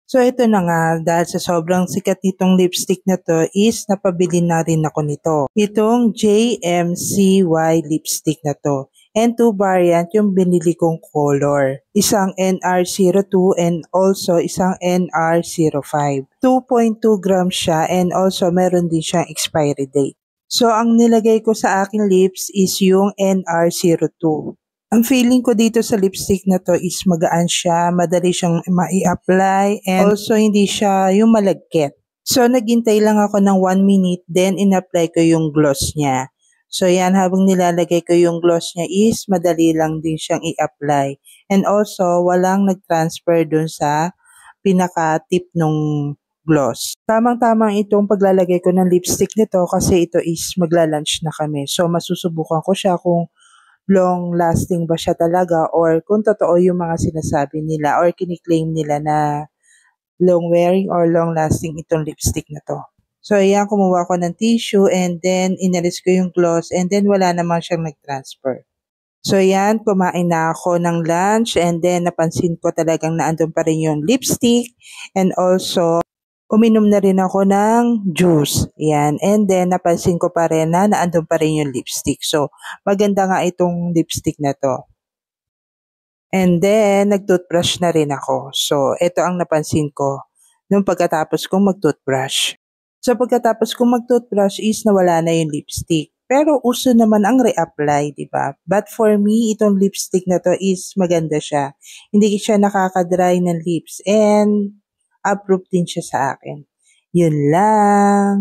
So ito na nga, dahil sa sobrang sikat nitong lipstick na to is napabili na rin ako nito. Itong JMCY lipstick na to. And two variant yung binili kong color. Isang NR02 and also isang NR05. 2.2 grams siya and also meron din siyang expiry date. So ang nilagay ko sa aking lips is yung NR02. Ang feeling ko dito sa lipstick na to is magaan siya, madali siyang mai-apply, and also hindi siya yung malagkit. So naghintay lang ako ng 1 minute, then in-apply ko yung gloss niya. So yan, habang nilalagay ko yung gloss niya is madali lang din siyang i-apply. And also, walang nag-transfer dun sa pinaka-tip nung gloss. Tamang-tamang itong paglalagay ko ng lipstick nito kasi ito is magla-lunch na kami. So masusubukan ko siya kung long lasting ba siya talaga or kung totoo yung mga sinasabi nila or kiniklaim nila na long wearing or long lasting itong lipstick na to. So ayan, kumuha ko ng tissue and then inalis ko yung gloss and then wala naman siyang nag-transfer. So ayan, kumain na ako ng lunch and then napansin ko talagang naandun pa rin yung lipstick and also uminom na rin ako ng juice. Yan. And then, napansin ko pa rin na naandun pa rin yung lipstick. So, maganda nga itong lipstick na to. And then, nag-toothbrush na rin ako. So, ito ang napansin ko nung pagkatapos kong mag-toothbrush. So, pagkatapos kong mag-toothbrush is nawala na yung lipstick. Pero uso naman ang re-apply, di ba? But for me, itong lipstick na to is maganda siya. Hindi siya nakaka-dry ng lips. And approve din siya sa akin. Yun lang.